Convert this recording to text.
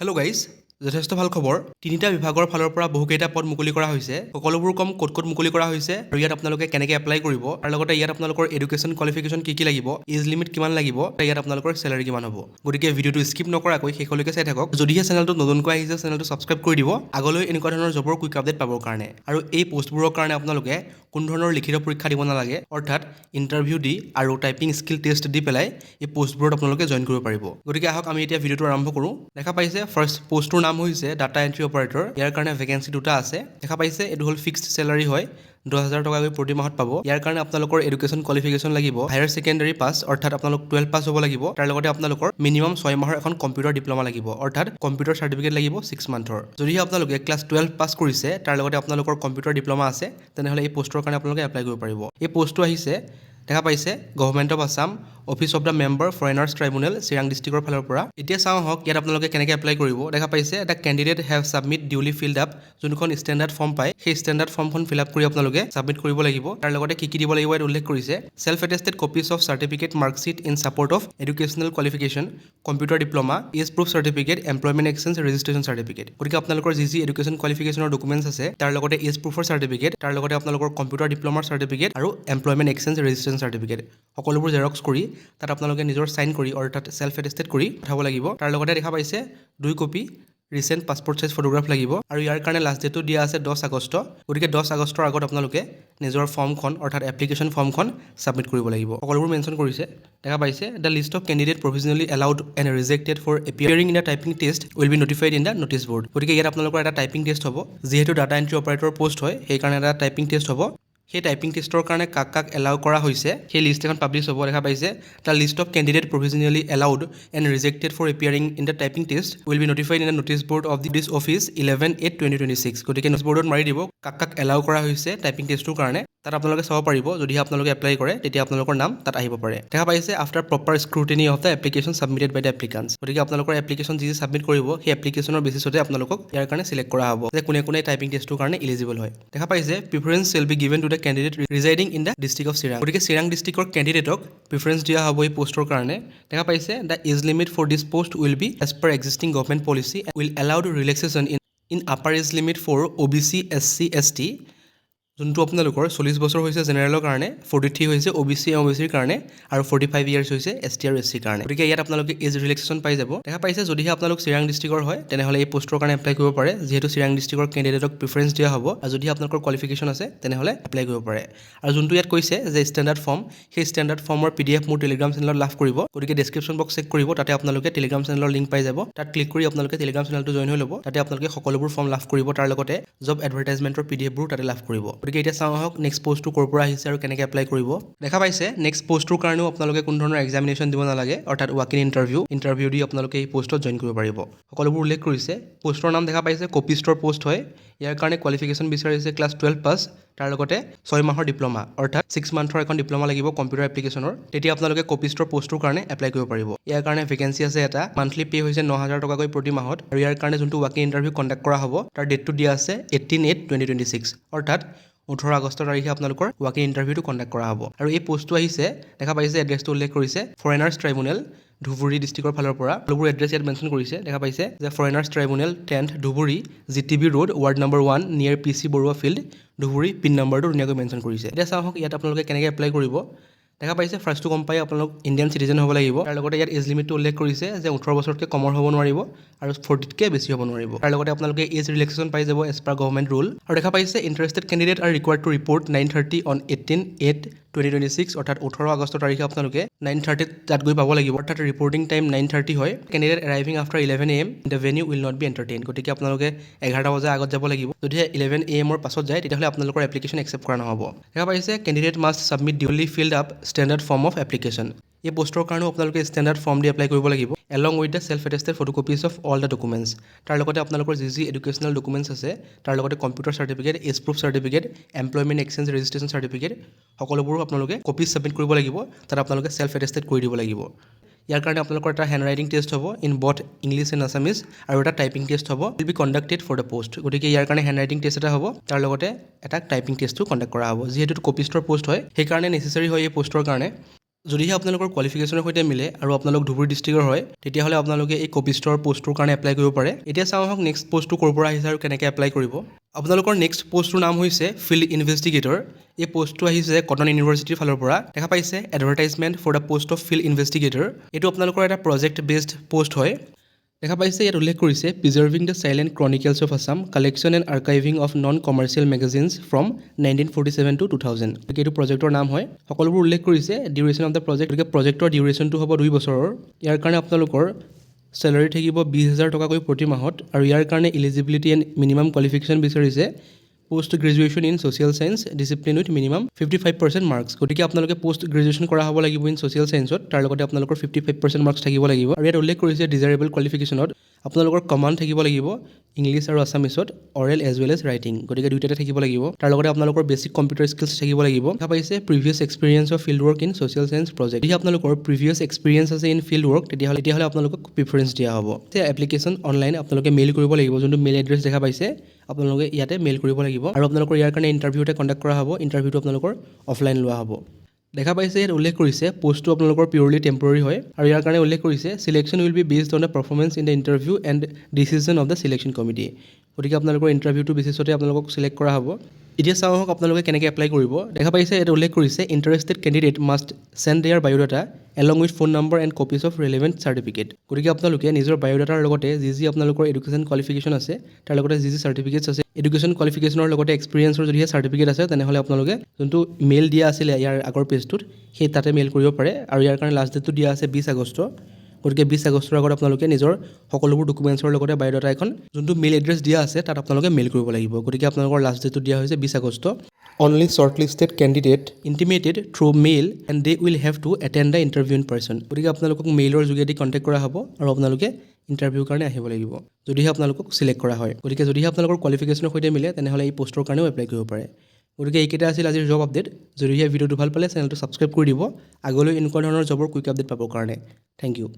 Hello' guys, যথেষ্ট ভাল খবৰ। তিনিটা বিভাগৰ ফালৰ পৰা বহুকেইটা পদ মুকলি কৰা হৈছে। সকলোবোৰ কম ক'ত ক'ত মুকলি কৰা হৈছে আৰু ইয়াত আপোনালোকে কেনেকৈ এপ্লাই কৰিব, আৰু লগতে ইয়াত আপোনালোকৰ এডুকেশ্যন কোৱালিফিকেশ্যন কি লাগিব, এজ লিমিট কিমান লাগিব, ইয়াত আপোনালোকৰ চেলাৰী কিমান হ'ব। গতিকে ভিডিঅ'টো স্কিপ নকৰাকৈ শেষলৈকে চাই থাকক। যদিহে চেনেলটো নতুনকৈ আহিছে, চেনেলটো ছাবস্ক্ৰাইব কৰি দিব আগলৈ এনেকুৱা ধৰণৰ জবৰ কুইক আপডেট পাবৰ কাৰণে। আৰু এই পষ্টবোৰৰ কাৰণে আপোনালোকে কোনো ধৰণৰ লিখিত পৰীক্ষা দিব নালাগে, অৰ্থাৎ ইণ্টাৰভিউ দি আৰু টাইপিং স্কিল টেষ্ট দি পেলাই এই পষ্টবোৰত আপোনালোকে জইন কৰিব পাৰিব। গতিকে আহক আমি এতিয়া ভিডিঅ'টো আৰম্ভ কৰোঁ। দেখা পাইছে ফাৰ্ষ্ট পষ্টটোৰ নাম হৈছে ডাটা এণ্ট্ৰি অপাৰেটৰ। ইয়াৰ কাৰণে ভেকেঞ্চি দুটা আছে। দেখা পাইছে এইটো হ'ল ফিক্সড চেলাৰী হয়, 10,000 টকাকৈ প্ৰতি মাহত পাব। ইয়াৰ কাৰণে আপোনালোকৰ এডুকেশ্যন কোৱালিফিকেশ্যন লাগিব হায়াৰ ছেকেণ্ডাৰী পাছ, অৰ্থাৎ আপোনালোক 12 পাছ হ'ব লাগিব। তাৰ লগতে আপোনালোকৰ মিনিমাম 6 মাহৰ এখন কম্পিউটাৰ ডিপ্ল'মা লাগিব, অৰ্থাৎ কম্পিউটাৰ চাৰ্টিফিকেট লাগিব 6 মান্থৰ। যদিহে আপোনালোকে ক্লাছ 12 পাছ কৰিছে, তাৰ লগতে আপোনালোকৰ কম্পিউটাৰ ডিপ্ল'মা আছে, তেনেহ'লে এই পষ্টৰ কাৰণে আপোনালোকে এপ্লাই কৰিব পাৰিব। এই পষ্টটো আহিছে, দেখা পাইছে government of Assam, office of the member foreigners tribunal, Chirang ডিষ্ট্ৰিক্টৰ ফালৰ পৰা। এতিয়া চাওঁ আহক ইয়াত আপোনালোকে কেনেকৈ এপ্লাই কৰিব। দেখা পাইছে এটা candidate have submit duly filled up, যোনখন ষ্টেণ্ডাৰ্ড ফৰ্ম পায়, সেই ষ্টেণ্ডাৰ্ড ফৰ্মখন ফিল আপ কৰি আপোনালোকে ছাবমিট কৰিব লাগিব। তাৰ লগতে কি দিব লাগিব ইয়াত উল্লেখ কৰিছে, self attested copies of certificate marksheet in support of educational qualification, computer diploma, age proof certificate, employment exchange registration certificate. গতিকে আপোনালোকৰ যি এডুকেশ্যন কোৱালিফিকেশ্যনৰ ডকুমেণ্টছ আছে, তাৰ লগতে এজ প্ৰুফৰ চাৰ্টিফিকেট, তাৰ লগতে আপোনালোকৰ কম্পিউটাৰ ডিপ্ল'মাৰ চাৰ্টিফিকেট আৰু এমপ্লয়মেণ্ট এক্সচেঞ্জ ৰেজিষ্ট্ৰেশ্যন চাৰ্টিফিকেট, সকলোবোৰ জেৰক্স কৰি তাত আপোনালোকে নিজৰ চাইন কৰি অৰ্থাৎ চেল্ফ এটেষ্টেড কৰি পঠাব লাগিব। তাৰ লগতে দেখা পাইছে 2 copy recent passport size photograph লাগিব, আৰু ইয়াৰ কাৰণে লাষ্ট ডেটটো দিয়া আছে 10 আগষ্ট। গতিকে 10 আগষ্টৰ আগত আপোনালোকে নিজৰ ফৰ্মখন অৰ্থাৎ এপ্লিকেশ্যন ফৰ্মখন ছাবমিট কৰিব লাগিব। সকলোবোৰ মেনশ্যন কৰিছে। দেখা পাইছে the list of candidate provisionally allowed and rejected for appearing in the typing test will be notified in the notice board. গতিকে ইয়াত আপোনালোকৰ এটা টাইপিং টেষ্ট হ'ব, যিহেতু ডাটা এণ্ট্ৰি অপাৰেটৰ পষ্ট হয়, সেইকাৰণে এটা টাইপিং টেষ্ট হ'ব। সেই টাইপিং টেষ্টৰ কাৰণে কাক এলাউ কৰা হৈছে সেই লিষ্ট এখন পাব্লিছ হ'ব। দেখা পাইছে the list of candidate provisionally allowed and rejected for appearing in the typing test will be notified in the notice board of this office 11/8/2026। গতিকে নটিছ বৰ্ডত মাৰি দিব কাক এলাউ কৰা হৈছে টাইপিং টেষ্টটোৰ কাৰণে। তাত আপোনালোকে চাব পাৰিব, যদিহে আপোনালোকে এপ্লাই কৰে তেতিয়া আপোনালোকৰ নাম তাত আহিব পাৰে। দেখা পাইছে after proper scrutiny of the application submitted by the applicants. গতিকে আপোনালোকৰ এপ্লিকেশ্যন যি ছাবমিট কৰিব, সেই এপ্লিকেশ্যনৰ বেচিছতে আপোনালোকক ইয়াৰ কাৰণে চিলেক্ট কৰা হ'ব যে কোনে টাইপিং টেষ্টটোৰ কাৰণে এলিজিবল হয়। দেখা পাইছে preference shall be given to the candidate residing in the district of Chirang. গতিকে চিৰাং ডিষ্ট্ৰিক্টৰ কেণ্ডিডেটক প্ৰিফাৰেঞ্চ দিয়া হ'ব এই পষ্টৰ কাৰণে। দেখা পাইছে the age limit for this post will be as per existing government policy will allowed relaxation in upper age limit for OBC SC/ST, যোনটো আপোনালোকৰ 40 বছৰ হৈছে জেনেৰেলৰ কাৰণে, 43 হৈছে OBCৰ কাৰণে, আৰু 45 ইয়াৰ্ছ হৈছে ST আৰু SC কাৰণে। গতিকে ইয়াত আপোনালোকে এজ ৰিলেক্সেশ্যন পাই যাব। দেখা পাইছে যদিহে আপোনালোক চিৰাং ডিষ্ট্ৰিক্টৰ হয়, তেনেহ'লে এই পষ্টৰ কাৰণে এপ্লাই কৰিব পাৰে, যিহেতু চিৰাং ডিষ্ট্ৰিক্টৰ কেণ্ডিডেটক প্ৰিফাৰেঞ্চ দিয়া হ'ব। আৰু যদি আপোনালোকৰ কোৱালিফিকেশ্যন আছে তেনেহ'লে এপ্লাই কৰিব পাৰে। আৰু যোনটো ইয়াত কৈছে যে ষ্টেণ্ডাৰ্ড ফৰ্ম, সেই ষ্টেণ্ডাৰ্ড ফৰ্মৰ PDF মোৰ টেলিগ্ৰাম চেনেলত লাভ কৰিব। গতিকে ডেছক্ৰিপশ্যন বক্স চেক কৰিব, তাতে আপোনালোকে টেলিগ্ৰাম চেনেলৰ লিংক পাই যাব। তাত ক্লিক কৰি আপোনালোকে টেলিগ্ৰাম চেনেলটো জইন হৈ ল'ব। তাতে আপোনালোকে সকলোবোৰ ফৰ্ম লাভ কৰিব, তাৰ লগতে জব এডভাৰটাইজমেণ্টৰ PDFবোৰ তাতে লাভ কৰিব। গতিকে এতিয়া চাওঁ আহক নেক্সট পষ্টটো ক'ৰ পৰা আহিছে আৰু কেনেকৈ এপ্লাই কৰিব। দেখা পাইছে নেক্সট পষ্টটোৰ কাৰণেও আপোনালোকে কোনো ধৰণৰ এক্সামিনেশ্যন দিব নালাগে, অৰ্থাৎ ৱাক ইন ইণ্টাৰভিউ দি আপোনালোকে এই পষ্টত জইন কৰিব পাৰিব। সকলোবোৰ উল্লেখ কৰিছে। পষ্টৰ নাম দেখা পাইছে কপিষ্টৰ পষ্ট হয়। ইয়াৰ কাৰণে কোৱালিফিকেশ্যন বিচাৰিছে ক্লাছ 12 পাছ, তাৰ লগতে 6 মাহৰ ডিপ্ল'মা, অৰ্থাৎ 6 মান্থৰ এখন ডিপ্ল'মা লাগিব কম্পিউটাৰ এপ্লিকেশ্যনৰ। তেতিয়া আপোনালোকে কপিষ্টৰ পষ্টটোৰ কাৰণে এপ্লাই কৰিব পাৰিব। ইয়াৰ কাৰণে ভেকেঞ্চি আছে এটা, মান্থলি পে' হৈছে 9,000 টকাকৈ প্ৰতি মাহত, আৰু ইয়াৰ কাৰণে যোনটো ৱাক ইন ইণ্টাৰভিউ কণ্ডাক্ট কৰা হ'ব তাৰ ডেটটো দিয়া আছে 18/8/2026, অৰ্থাৎ 18 আগষ্ট তাৰিখে আপোনালোকৰ ৱাক ইন ইণ্টাৰভিউটো কণ্ডাক্ট কৰা হ'ব। আৰু এই পষ্টটো আহিছে, দেখা পাইছে এড্ৰেছটো উল্লেখ কৰিছে ফৰেনাৰ্ছ ট্ৰাইব্যুনেল, ধুবুৰী ডিষ্ট্ৰিক্টৰ ফালৰ পৰা। সকলোবোৰ এড্ৰেছ ইয়াত মেনশ্যন কৰিছে। দেখা পাইছে যে foreigners tribunal 10th Dhubri, GTB road, ward number 1 near PC Baruah field, Dhubri. Pin নম্বৰটো ধুনীয়াকৈ মেনশ্যন কৰিছে। এতিয়া চাওক ইয়াত আপোনালোকে কেনেকৈ এপ্লাই কৰিব। দেখা পাইছে ফাৰ্ষ্টটো গম পাই আপোনালোক ইণ্ডিয়ান চিটিজেন হ'ব লাগিব। তাৰ লগতে ইয়াত এজ লিমিটটো উল্লেখ কৰিছে যে 18 বছৰতকৈ কমৰ হ'ব নোৱাৰিব আৰু 40তকৈ বেছি হ'ব নোৱাৰিব। তাৰ লগতে আপোনালোকে এজ ৰিলেক্সেশ্যন পাই যাব এজ পাৰ গভৰ্ণমেণ্ট ৰুল। আৰু দেখা পাইছে interested candidate are required to report 9:30 on 18/8/2026, অৰ্থাৎ 18 আগষ্ট তাৰিখে আপোনালোকে 9:30 তাত গৈ পাব লাগিব, অৰ্থাৎ ৰিপৰ্টিং টাইম 9:30 হয়। Candidate arriving after 11 AM the venue will not be entertain. গতিকে আপোনালোকে 11টা বজাৰ আগত যাব লাগিব। যদিহে 11 AM পাছত যায় তেতিয়াহ'লে আপোনালোকৰ এপ্লিকেশ্যন একচেপ্ট কৰা নহ'ব। দেখা পাইছে candidate must submit duly filled up standard form of application. এই পষ্টৰ কাৰণেও আপোনালোকে ষ্টেণ্ডাৰ্ড ফৰ্ম দি এপ্লাই কৰিব লাগিব, along with the self attested photocopies of all the documents. তাৰ লগতে আপোনালোকৰ যি এডুকেশ্যনেল ডকুমেণ্টছ আছে, তাৰ লগতে computer certificate, age proof certificate, employment exchange registration certificate, সকলোবোৰ আপোনালোকে কপিজ ছাবমিট কৰিব লাগিব। তাত আপোনালোকে চেল্ফ এটেষ্টেড কৰি দিব লাগিব। ইয়াৰ কাৰণে আপোনালোকৰ এটা হেণ্ড ৰাইটিং টেষ্ট হ'ব in both English and Assamese, আৰু এটা টাইপিং টেষ্ট হ'ব, will be conducted for the post. গতিকে ইয়াৰ কাৰণে হেণ্ড ৰাইটিং টেষ্ট এটা হ'ব, তাৰ লগতে এটা টাইপিং টেষ্টো কণ্ডাক্ট কৰা হ'ব। যিহেতু কপিষ্টৰ পষ্ট হয়, সেইকাৰণে নেচেচাৰী হয় এই পষ্টৰ কাৰণে। যদিহে আপোনালোকৰ কোৱালিফিকেশ্যনৰ সৈতে মিলে আৰু আপোনালোক ধুবুৰী ডিষ্ট্ৰিক্টৰ হয় তেতিয়াহ'লে আপোনালোকে এই কপি ষ্ট'ৰ পষ্টটোৰ কাৰণে এপ্লাই কৰিব পাৰে। এতিয়া চাওঁ আহক নেক্সট পষ্টটো ক'ৰ পৰা আহিছে আৰু কেনেকৈ এপ্লাই কৰিব। আপোনালোকৰ নেক্সট পষ্টটোৰ নাম হৈছে ফিল্ড ইনভেষ্টিগেটৰ। এই পষ্টটো আহিছে কটন ইউনিভাৰ্চিটিৰ ফালৰ পৰা। দেখা পাইছে advertisement for the post of field investigator. এইটো আপোনালোকৰ এটা প্ৰজেক্ট বেছড পষ্ট হয়। দেখা পাইছে ইয়াত উল্লেখ কৰিছে preserving the silent chronicles of Assam collection and archiving of non commercial magazines from 1947 to 2000। এইটো প্ৰজেক্টৰ নাম হয়। সকলোবোৰ উল্লেখ কৰিছে ডিউৰেশ্যন অফ দ্য প্ৰজেক্ট। গতিকে প্ৰজেক্টৰ ডিউৰেশ্যনটো হ'ব 2 বছৰৰ। ইয়াৰ কাৰণে আপোনালোকৰ চেলাৰী থাকিব 20,000 টকাকৈ প্ৰতি মাহত আৰু ইয়াৰ কাৰণে ইলিজিবিলিটি এণ্ড মিনিমাম কোৱালিফিকেশ্যন বিচাৰিছে post graduation in social science discipline with minimum 55% marks. গতিকে আপোনালোকে পোষ্ট গ্ৰেজুৱেশ্যন কৰা হ'ব লাগিব ইন ছ'চিয়েল ছায়েন্সত। তাৰ লগতে আপোনালোকৰ 55% মাৰ্কছ থাকিব লাগিব। আৰু ইয়াত উল্লেখ কৰিছে ডিজাইৰেবল কোৱালিফিকেশ্যনত আপোনালোকৰ কমাণ্ড থাকিব লাগিব ইংলিছ আৰু আছামিছত, oral as well as writing. গতিকে দুয়োটাতে থাকিব লাগিব। তাৰ লগতে আপোনালোকৰ বেছিক কম্পিউটাৰ স্কিলছ থাকিব লাগিব। দেখা পাইছে previous experience of field work in social science project. যদি আপোনালোকৰ প্ৰিভিয়াছ এক্সপিৰিয়েঞ্চ আছে ইন ফিল্ড ৱৰ্ক তেতিয়াহ'লে আপোনালোকক প্ৰিফাৰেঞ্চ দিয়া হ'ব। এতিয়া এপ্লিকেশ্যন অনলাইন আপোনালোকে মেইল কৰিব লাগিব। যোনটো মেইল এড্ৰেছ দেখা পাইছে আপোনালোকে ইয়াতে মেইল কৰিব লাগিব আৰু আপোনালোকৰ ইয়াৰ কাৰণে ইণ্টাৰভিউতে কণ্ডাক্ট কৰা হ'ব। ইণ্টাৰভিউটো আপোনালোকৰ অফলাইন লোৱা হ'ব। দেখা পাইছে ইয়াত উল্লেখ কৰিছে পোষ্টটো আপোনালোকৰ পিউৰলি টেম্পৰৰী হয় আৰু ইয়াৰ কাৰণে উল্লেখ কৰিছে selection will be based on the performance in the interview and decision of the selection committee. গতিকে আপোনালোকৰ ইণ্টাৰভিউটো বেচিছতে আপোনালোকক চিলেক্ট কৰা হ'ব। এতিয়া চাওঁ আহক আপোনালোকে কেনেকৈ এপ্লাই কৰিব। দেখা পাইছে ইয়াত উল্লেখ কৰিছে interested candidate must send their biodata along with phone number and copies of relevant certificate. গতিকে আপোনালোকে নিজৰ বায়'ডাটাৰ লগতে যি আপোনালোকৰ এডুকেশ্যন কোৱালিফিকেশ্যন আছে তাৰ লগতে যি চাৰ্টিফিকেটছ আছে এডুকেশ্যন কোৱালিফিকেশ্যনৰ লগতে এক্সপিৰিয়েঞ্চৰ যদিহে চাৰ্টিফিকেট আছে তেনেহ'লে আপোনালোকে যোনটো মেইল দিয়া আছিলে ইয়াৰ আগৰ পেজটোত সেই তাতে মেইল কৰিব পাৰে আৰু ইয়াৰ কাৰণে লাষ্ট ডেটটো দিয়া আছে 20 আগষ্ট। গতিকে 20 আগষ্টৰ আগত আপোনালোকে নিজৰ সকলোবোৰ ডকুমেণ্টছৰ লগতে বায়'ডাটা এখন যোনটো মেইল এড্ৰেছ দিয়া আছে তাত আপোনালোকে মেইল কৰিব লাগিব। গতিকে আপোনালোকৰ লাষ্ট ডেটটো দিয়া হৈছে 20 August. Only shortlisted candidate intimated through mail and they will have to attend the interview in person. গতিকে আপোনালোকক মেইলৰ যোগেদি কণ্টেক্ট কৰা হ'ব আৰু আপোনালোকে ইণ্টাৰভিউৰ কাৰণে আহিব লাগিব যদিহে আপোনালোকক চিলেক্ট কৰা হয়। গতিকে যদিহে আপোনালোকৰ কোৱালিফিকেশ্যনৰ সৈতে মিলে তেনেহ'লে এই পষ্টৰ কাৰণেও এপ্লাই কৰিব পাৰে। গতিকে এইকেইটা আছিল আজিৰ জব আপডেট। যদিহে ভিডিঅ'টো ভাল পালে চেনেলটো ছাবস্ক্ৰাইব কৰি দিব আগলৈ এনেকুৱা ধৰণৰ জবৰ কুইক আপডেট পাবৰ কাৰণে। Thank U.